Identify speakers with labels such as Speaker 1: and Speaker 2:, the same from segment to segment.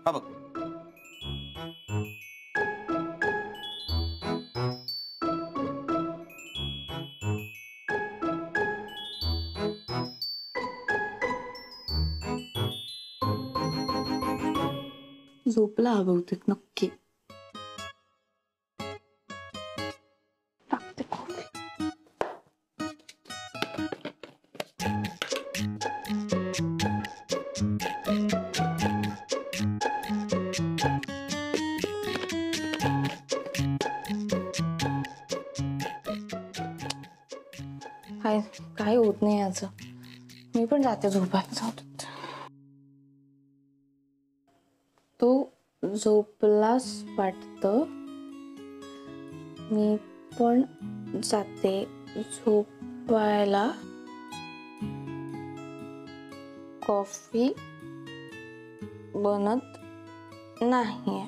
Speaker 1: हा बघ.
Speaker 2: झोपला हा बहुतेक नक्की. टाकते कॉफी. काय होत नाही याचं. मी पण जाते झोपायला. जाऊ देत. तू झोपलास वाटतं. मी पण जाते झोपायला. कॉफी बनत नाहीये.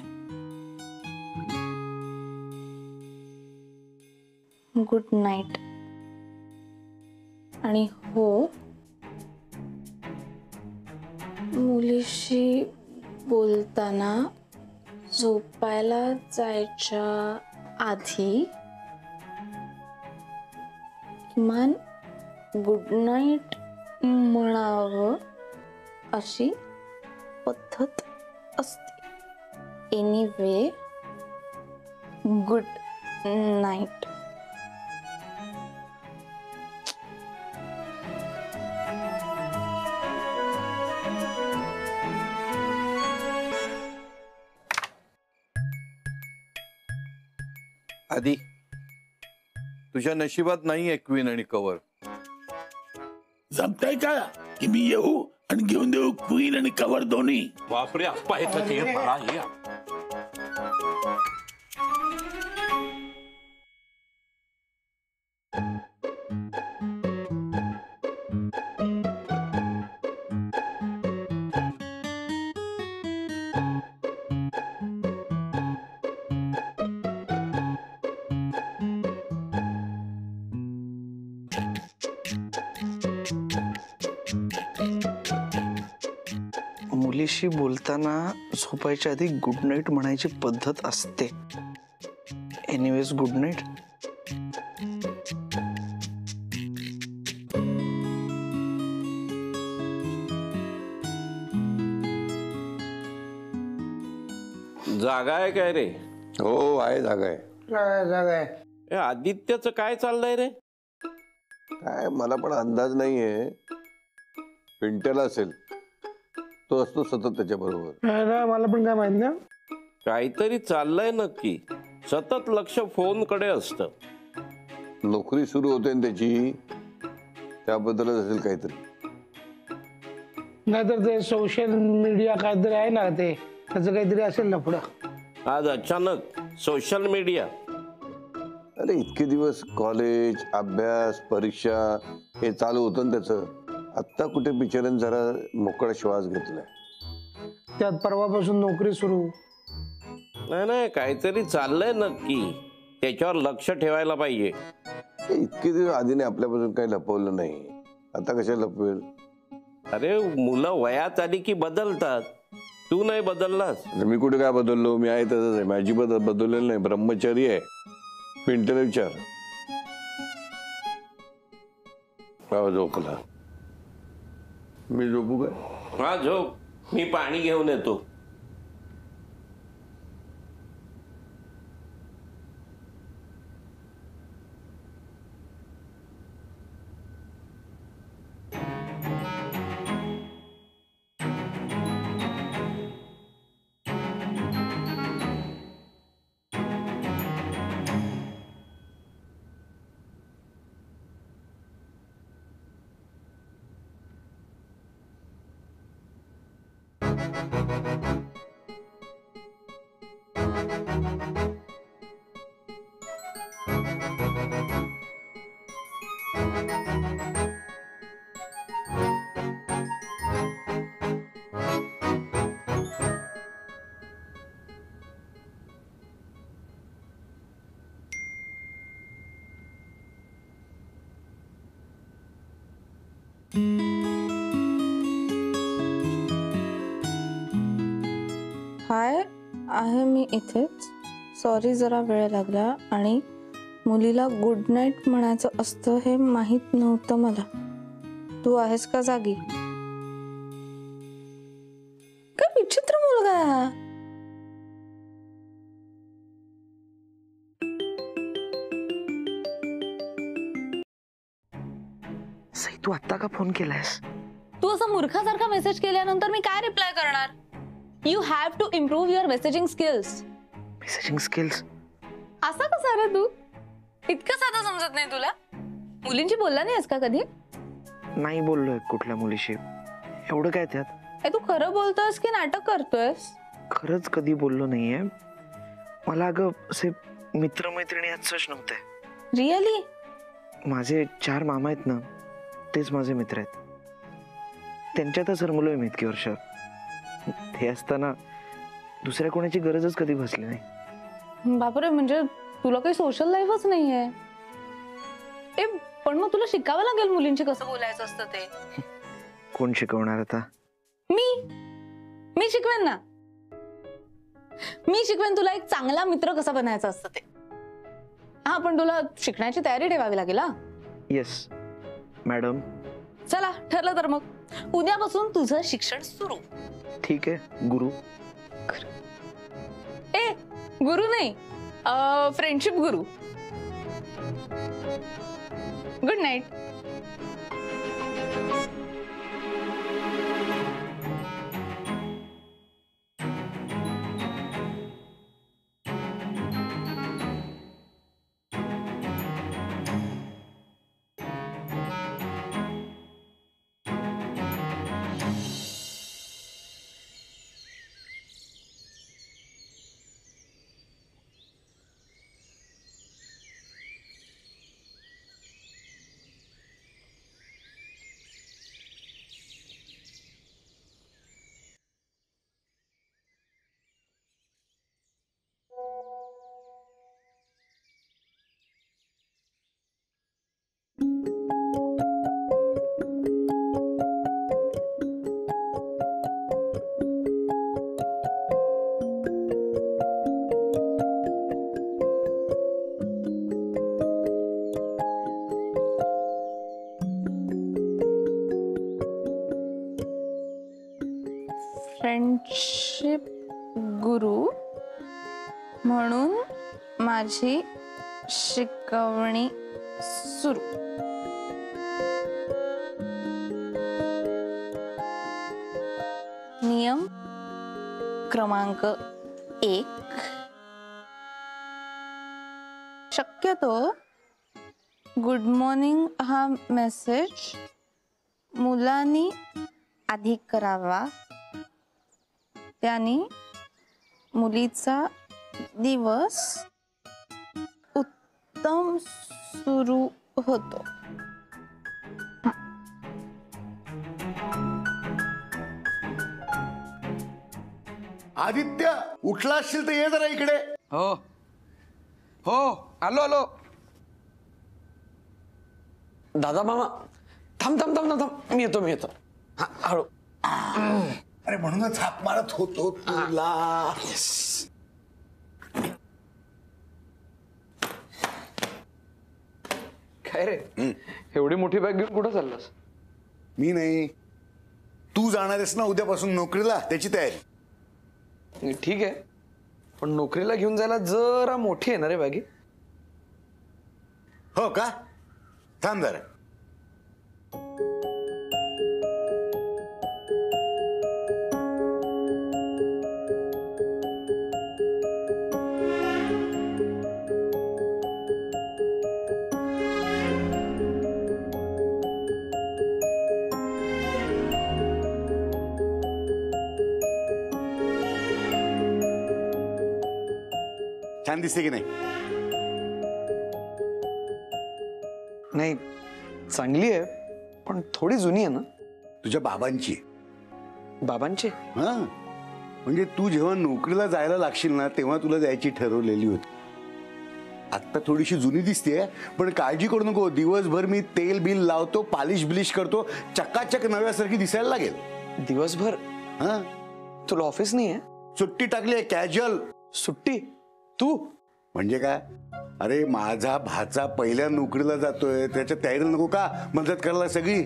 Speaker 2: Good night. आणि हो, मुलीशी बोलताना झोपायला जायच्या आधी किमान गुड नाईट म्हणावं अशी पद्धत असते. Anyway, good night.
Speaker 1: आधी तुझ्या नशिबात नाहीये क्वीन आणि कवर.
Speaker 3: जमतंय का की मी येऊ आणि घेऊन देऊ क्वीन आणि कवर दोन्ही?
Speaker 4: बापरे, आप्पा येतं ते मला हे.
Speaker 5: मुलीशी बोलताना झोपायच्या आधी गुड नाईट म्हणायची पद्धत असते. Anyways, good night.
Speaker 4: जागा आहे काय रे?
Speaker 6: हो आहे, जागा आहे.
Speaker 7: जागा आहे.
Speaker 4: ए, आदित्यचं काय चाललंय रे?
Speaker 6: काय मला पण अंदाज नाहीये. पिंट्याला असेल, तो असतो सतत त्याच्या बरोबर.
Speaker 7: मला पण काय माहित ना.
Speaker 4: काहीतरी चाललंय नक्की. सतत लक्ष फोन कडे असतं.
Speaker 6: नोकरी सुरू होते ना त्याची, त्याबद्दलच असेल काहीतरी.
Speaker 7: नाहीतर ते सोशल मीडिया काहीतरी आहे ना, ते त्याचं काहीतरी असेल ना पुढं.
Speaker 4: आज अचानक सोशल मीडिया.
Speaker 6: अरे इतके दिवस कॉलेज, अभ्यास, परीक्षा हे चालू होतं ना त्याचं. आत्ता कुठे बिचाऱ्याने जरा मोकळा श्वास घेतलाय.
Speaker 7: त्यात परवापासून नोकरी सुरू.
Speaker 4: नाही, काहीतरी चाललंय नक्की. त्याच्यावर लक्ष ठेवायला पाहिजे.
Speaker 6: इतके दिवस आधीने आपल्यापासून काही लपवलं नाही, आता कशा लपवेल?
Speaker 4: अरे मुलं वयात आली की बदलतात. तू नाही बदललास.
Speaker 6: मी कुठे काय बदललो? मी आहे तसंच आहे. माझी बदललेलं नाही, ब्रह्मचारी आहे. पिंटला विचार. झोपला. मी झोपू काय?
Speaker 4: हा झोप. मी पाणी घेऊन येतो.
Speaker 2: हाय, आहे मी इथेच. सॉरी जरा वेळ लागला आणि मुलीला गुड नाईट म्हणायचं असतं हे माहित नव्हतं मला. तू आहेस का जागी? काय विचित्र मुलगा आहे हा.
Speaker 5: सई, तू आत्ता का फोन केलायस?
Speaker 2: तू असं मूर्खासारखा मेसेज केल्यानंतर मी काय रिप्लाय करणार? You have to improve your messaging skills.
Speaker 5: Messaging skills?
Speaker 2: असा कसा रे तू? इतकं साधं समजत नाही तुला? मुलींची बोलला नाहीस का कधी?
Speaker 5: नाही बोललोय कुठल्या मुलीशी. एवढं काय त्यात?
Speaker 2: ए, तू खरं बोलतोयस की नाटक करतोयस?
Speaker 5: खरंच कधी बोललो नाहीये. मला अगं असे मित्रमैत्रिणी असंच नव्हते.
Speaker 2: रिअली?
Speaker 5: माझे 4 मामा आहेत ना, तेच माझे मित्र आहेत. त्यांच्यातच रमलोय मी इतकी वर्ष. ते असताना दुसऱ्या कोणाची गरजच कधी भासली नाही.
Speaker 2: बापरे, म्हणजे तुला काही सोशल लाईफच नाहीये. ए, पण मग तुला शिकावं लागेल मुलींची कसं बोलायचं असतं ते.
Speaker 5: कोण शिकवणार आता?
Speaker 2: मी शिकवेन ना. मी शिकवेन तुला एक चांगला मित्र कसा बनायचा असतं ते. हा, पण तुला शिकण्याची तयारी ठेवावी लागेल. हा,
Speaker 5: येस मॅडम.
Speaker 2: चला ठरलं तर मग उद्यापासून तुझं शिक्षण सुरू.
Speaker 5: ठीक आहे गुरु.
Speaker 2: ए, गुरु नाही, फ्रेंडशिप गुरु. Good night. फ्रेंडशिप गुरु म्हणून माझी शिकवणी सुरू. नियम क्रमांक 1. शक्यतो गुड मॉर्निंग हा मेसेज मुलांनी आधी करावा. त्याने मुलीचा दिवस उत्तम सुरू होतो.
Speaker 8: आदित्य, उठला असशील तर ये जरा इकडे.
Speaker 9: हो हो, आलो आलो. दादा मामा, थांब थांब थांब थांब, मी येतो. हा, हळू.
Speaker 8: अरे म्हणूनच हाक मारत होतो तुला.
Speaker 9: काय रे, एवढी मोठी बॅग घेऊन कुठं चाललास?
Speaker 8: मी नाही, तू जाणार आहेस ना उद्यापासून नोकरीला, त्याची तयारी.
Speaker 9: ठीक आहे, पण नोकरीला घेऊन जायला जरा मोठी आहे ना रे बॅगी.
Speaker 8: हो का? थांब जरा. छान दिसते की नाही?
Speaker 9: नाही, चांगली आहे, पण थोडी जुनी आहे ना.
Speaker 8: तुझ्या बाबांची.
Speaker 9: बाबांची?
Speaker 8: हा, म्हणजे तू जेव्हा नोकरीला जायला लागशील ना तेव्हा तुला द्यायची ठरवलेली होती. आता थोडीशी जुनी दिसते, पण काळजी करू नको. दिवसभर मी तेल बिल लावतो, पॉलिश बिलिश करतो, चकाचक नव्यासारखी दिसायला लागेल.
Speaker 9: दिवसभर?
Speaker 8: हा,
Speaker 9: तुला ऑफिस नाही आहे?
Speaker 8: सुट्टी टाकली आहे कॅज्युअल.
Speaker 9: सुट्टी? तू?
Speaker 8: म्हणजे काय? अरे माझा भाचा पहिल्या नोकरीला जातोय, त्याच्या तयारीला नको का मदत करायला सगळी?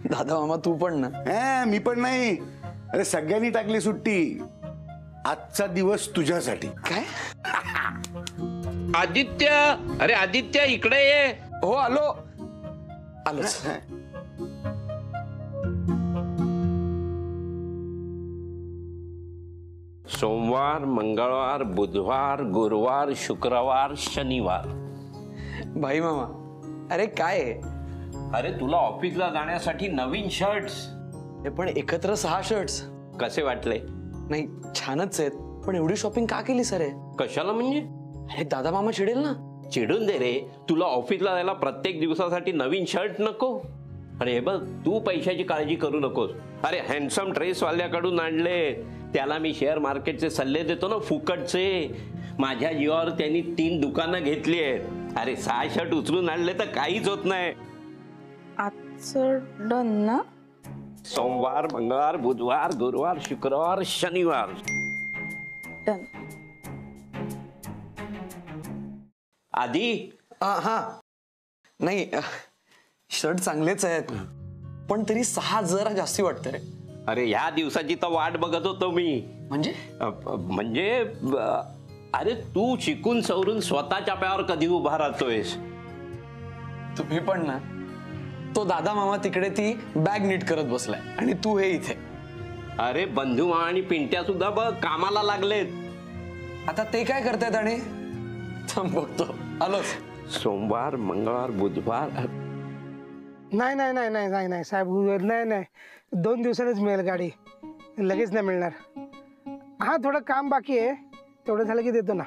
Speaker 9: दादा मामा तू पण ना?
Speaker 8: मी पण नाही. अरे सगळ्यांनी टाकली सुट्टी. आजचा दिवस तुझ्यासाठी.
Speaker 9: काय?
Speaker 4: आदित्य, अरे आदित्य इकडे ये.
Speaker 9: हो आलो. आलोच.
Speaker 4: सोमवार, मंगळवार, बुधवार, गुरुवार, शुक्रवार, शनिवार.
Speaker 9: भाई मामा, अरे काय आहे?
Speaker 4: अरे तुला ऑफिसला जाण्यासाठी नवीन शर्ट्स.
Speaker 9: हे पण एकत्र 6 शर्ट्स.
Speaker 4: कसे वाटले?
Speaker 9: नाही छानच आहेत, पण एवढी शॉपिंग का केली सर?
Speaker 4: कशाला म्हणजे?
Speaker 9: अरे दादा मामा चिडेल ना.
Speaker 4: चिडून दे रे. तुला ऑफिसला जायला प्रत्येक दिवसासाठी नवीन शर्ट नको? अरे हे बघ, तू पैशाची काळजी करू नकोस. अरे हँडसम ड्रेस वाल्याकडून आणले. त्याला मी शेअर मार्केटचे सल्ले देतो ना फुकटचे. माझ्या जीवावर त्यांनी 3 दुकानं घेतली आहेत. अरे 6 शर्ट उचलून आणले तर काहीच होत नाही.
Speaker 2: आजचं डन ना?
Speaker 4: सोमवार, मंगळवार, बुधवार, गुरुवार, शुक्रवार, शनिवार.
Speaker 2: डन.
Speaker 4: आधी
Speaker 9: हा नाही शर्ट चांगलेच आहेत, पण तरी 6 जरा जास्ती वाटतं रे.
Speaker 4: अरे ह्या दिवसाची तर वाट बघत होतो मी.
Speaker 9: म्हणजे
Speaker 4: अरे तू शिकून सवरून स्वतःच्या पायावर कधी उभा राहतोयस?
Speaker 9: तुम्ही पण ना. तो दादा मामा तिकडे ती बॅग नीट करत बसलाय आणि तू हे इथे.
Speaker 4: अरे बंधू मामा आणि पिंट्या सुद्धा बघ कामाला लागलेत.
Speaker 9: आता ते काय करतायत? आणि बघतो. आलोच.
Speaker 4: सोमवार, मंगळवार, बुधवार.
Speaker 7: नाही नाही नाही नाही नाही नाही साहेब, नाही नाही 2 दिवसांनीच मिळेल गाडी, लगेच नाही मिळणार. हा थोडं काम बाकी आहे, तेवढं झालं की देतो ना.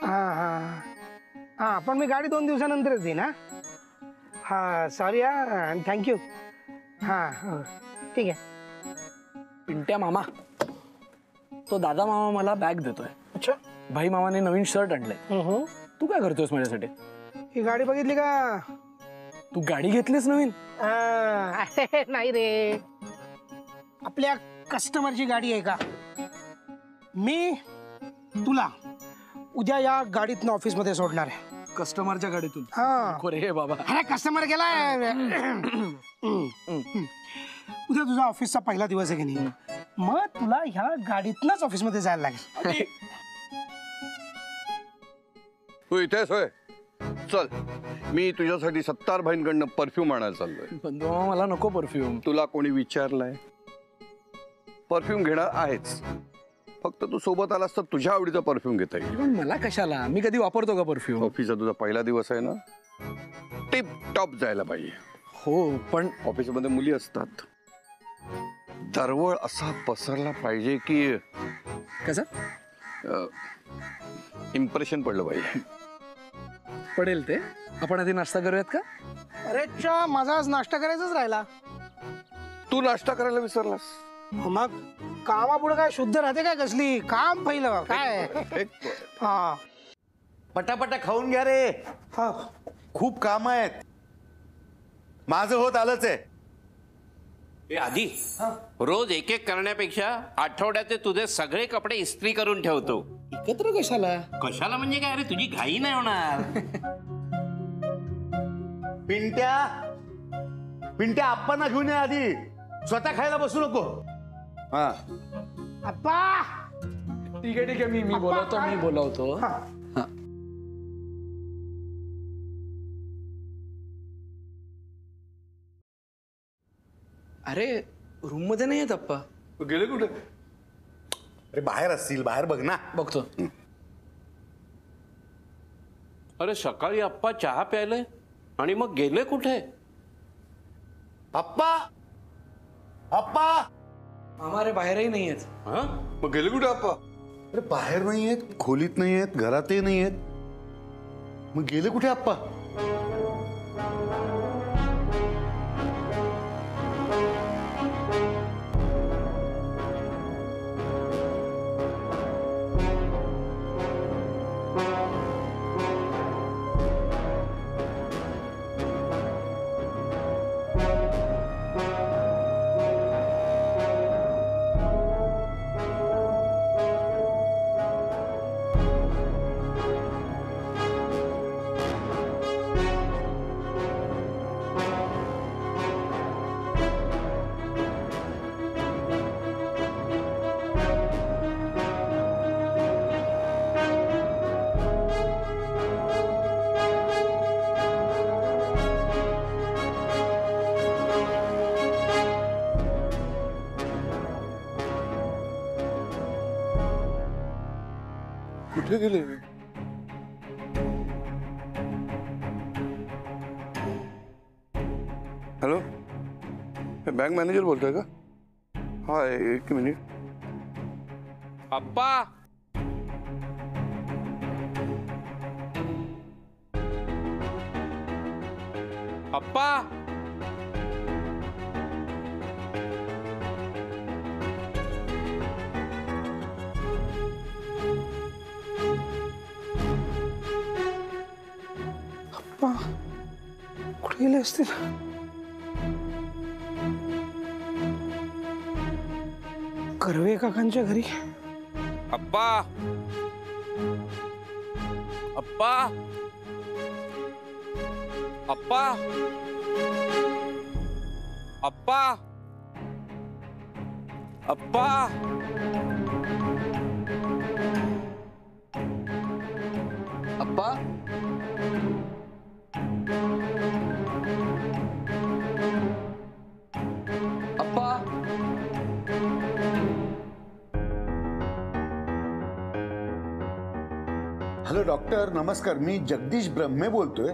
Speaker 7: हां हां हां पण मी गाडी 2 दिवसानंतरच देईन. हां सॉरी हां, थँक्यू. हां हो ठीक आहे.
Speaker 9: पिंट्या मामा, तो दादा मामा मला बॅग देतोय.
Speaker 7: अच्छा.
Speaker 9: भाई मामाने नवीन शर्ट आणलंय. तू काय करतोयस माझ्यासाठी?
Speaker 7: ही गाडी बघितली का?
Speaker 9: तू गाडी घेतलीस नवीन?
Speaker 7: नाही रे, आपल्या कस्टमरची गाडी आहे का? मी तुला उद्या या गाडीतनं ऑफिसमध्ये सोडणार आहे.
Speaker 9: कस्टमरच्या गाडीतून?
Speaker 7: हा.
Speaker 9: अरे बाबा,
Speaker 7: अरे कस्टमर गेलाय. उद्या तुझा ऑफिसचा पहिला दिवस आहे की नाही, मग तुला ह्या गाडीतनंच ऑफिसमध्ये जायला लागेल.
Speaker 1: तू इथेच होय? चल, मी तुझ्यासाठी 70 भाईंकडनं परफ्यूम आणायला चाललोय.
Speaker 9: बंधू मामा मला नको परफ्यूम.
Speaker 1: तुला कोणी विचारलंय? परफ्यूम घेणार आहेच, फक्त तू सोबत आलास तर तुझ्या आवडीचा परफ्यूम घेता येईल.
Speaker 9: पण मला कशाला? मी कधी वापरतो का परफ्यूम?
Speaker 1: ऑफिसचा तुझा पहिला दिवस आहे ना, टिप टॉप जायला पाहिजे.
Speaker 9: हो पण
Speaker 1: ऑफिसमध्ये मुली असतात, दरवळ असा पसरला पाहिजे की
Speaker 9: कसं
Speaker 1: इम्प्रेशन पडलं पाहिजे.
Speaker 9: पडेल ते. आपण आधी नाश्ता करूयात का?
Speaker 7: अरे चा, माझा आज नाश्ता करायचाच राहिला.
Speaker 1: तू नाश्ता करायला विसरलास?
Speaker 7: मग कामापुढे काय शुद्ध राहते काय? कसली काम पहिलं काय? हा
Speaker 8: पटापटा खाऊन घ्या रे.
Speaker 7: हा
Speaker 8: खूप काम आहेत. माझं होत आलंच आहे.
Speaker 4: आधी रोज एक एक करण्यापेक्षा आठवड्याचे तुझे सगळे कपडे इस्त्री करून ठेवतो.
Speaker 9: एकत्र कशाला?
Speaker 4: कशाला म्हणजे काय? अरे तुझी घाई नाही होणार.
Speaker 8: पिंट्या आप्पांना घेऊन ये आधी, स्वतः खायला बसू नको. हा
Speaker 7: अप्पा.
Speaker 9: ठीक आहे मी बोलवतो.
Speaker 7: हा.
Speaker 9: अरे रूम मध्ये नाही आहेत अप्पा.
Speaker 8: गेले कुठे? अरे बाहेर असतील, बाहेर बघ ना.
Speaker 9: बघतो.
Speaker 4: अरे सकाळी आप्पा चहा प्यायले आणि मग गेले कुठे?
Speaker 8: आप्पा आप्पा
Speaker 9: मामा अरे बाहेरही नाही आहेत.
Speaker 4: हा?
Speaker 1: मग गेले कुठे आप्पा?
Speaker 8: अरे बाहेर नाही आहेत, खोलीत नाही आहेत, घरातही नाही आहेत. मग गेले कुठे आप्पा? कुठे गेले? हॅलो, बँक मॅनेजर बोलतोय का? हा, एक मिनिट.
Speaker 4: अप्पा, अप्पा,
Speaker 7: कुठे गेले असतील? कर्वे काकांच्या घरी.
Speaker 4: अप्पा, अप्पा, अप्पा, अप्पा, अप्पा,
Speaker 9: अप्पा, अप्पा,
Speaker 8: हॅलो डॉक्टर, नमस्कार. मी जगदीश ब्रह्मे बोलतोय.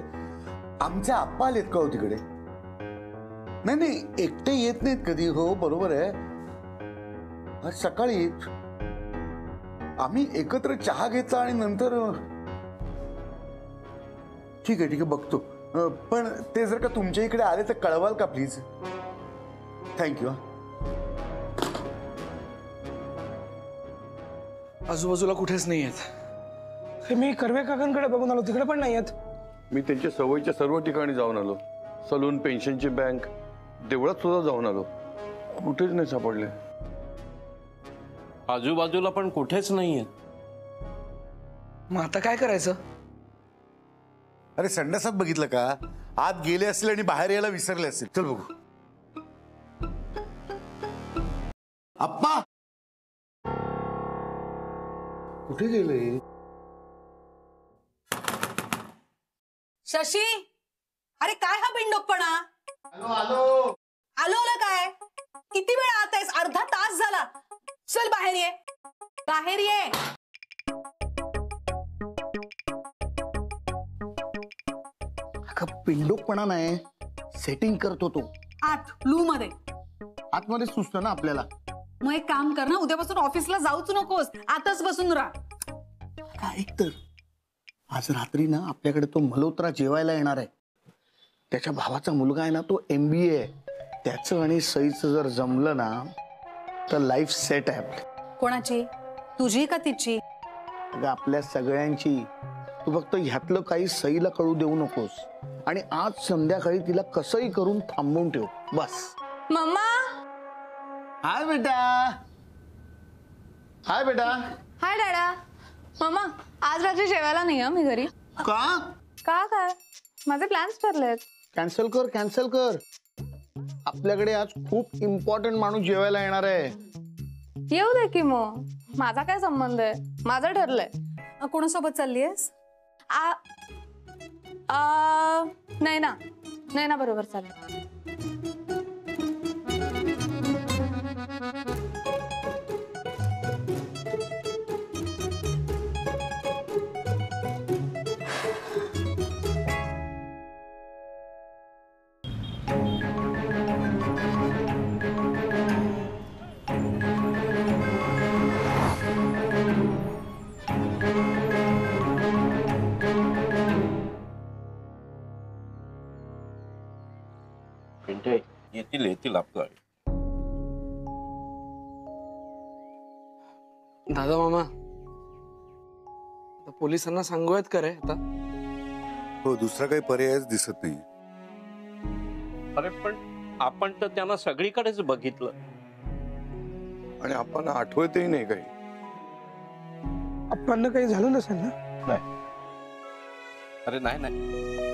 Speaker 8: आमचे आप्पा आलेत का हो तिकडे? नाही नाही, एकटे येत नाहीत कधी. हो बरोबर आहे. आज सकाळी आम्ही एकत्र चहा घेतला आणि नंतर ठीक आहे बघतो. पण ते जर का तुमच्या इकडे आले तर कळवाल का प्लीज? थँक्यू.
Speaker 9: आजूबाजूला कुठेच नाही आहेत.
Speaker 7: हे मी कर्वे काकांकडे बघून आलो, तिकडे पण नाही आहेत.
Speaker 1: मी त्यांच्या सवयीच्या सर्व ठिकाणी जाऊन आलो. सलून, पेन्शनची बँक, देवळात सुद्धा जाऊन आलो. कुठेच नाही सापडले.
Speaker 4: आजूबाजूला पण कुठेच नाहीये.
Speaker 9: मग आता काय करायचं?
Speaker 8: अरे संडासात बघितलं का? आत गेले असतील आणि बाहेर यायला विसरले असतील. चल बघू. आप्पा कुठे गेले?
Speaker 10: शशी, अरे काय हा बिंडोकपणा?
Speaker 8: आलो
Speaker 10: आलो काय? किती वेळ आत आहेस? अर्धा तास झाला. चल बाहेर ये, बाहेर ये.
Speaker 8: पिंडोकपणा नाही, सेटिंग करतो तो.
Speaker 10: आत लू मध्ये.
Speaker 8: आतमध्ये सुचत ना आपल्याला.
Speaker 10: मग एक काम कर ना, उद्यापासून ऑफिसला जाऊच नकोस, आताच बसून राहा.
Speaker 8: ऐक तर, आज रात्री ना आपल्याकडे तो मल्होत्रा जेवायला येणार आहे. त्याच्या भावाचा मुलगा आहे ना, तो MBA आहे. त्याचं आणि सईचं जर जमलं ना तर लाईफ सेट आहे आपली.
Speaker 10: कोणाची? तुझी का तिची?
Speaker 8: अगं आपल्या सगळ्यांची. तू फक्त ह्यातलं काही सईला कळू देऊ नकोस. आणि आज संध्याकाळी तिला कसंही करून थांबवून ठेव बस.
Speaker 2: मम्मा.
Speaker 8: हाय बेटा. हाय बेटा.
Speaker 2: हाय डॅडा. मम्मा, आज रात्री जेवायला नाही मी घरी.
Speaker 8: का?
Speaker 2: का काय? माझे प्लॅन्स ठरलेत.
Speaker 8: कॅन्सल कर, कॅन्सल कर. आपल्याकडे आज खूप इम्पॉर्टंट माणूस जेवायला येणार आहे.
Speaker 2: येऊ दे की मग. माझा काय संबंध आहे? माझं ठरलंय.
Speaker 10: कोणासोबत चाललीयस?
Speaker 2: नाही ना, नाही ना, बरोबर चालेल.
Speaker 4: येतील येतील आपलं.
Speaker 9: दादा मामा, पोलिसांना सांगूयात का रे आता?
Speaker 8: हो, दुसरा काही पर्यायच दिसत नाही.
Speaker 4: अरे पण आपण तर त्यांना सगळीकडेच बघितलं
Speaker 1: आणि आपण आठवतही नाही काही.
Speaker 7: आपण काही झालं नसेल ना?
Speaker 4: नाही. अरे नाही नाही,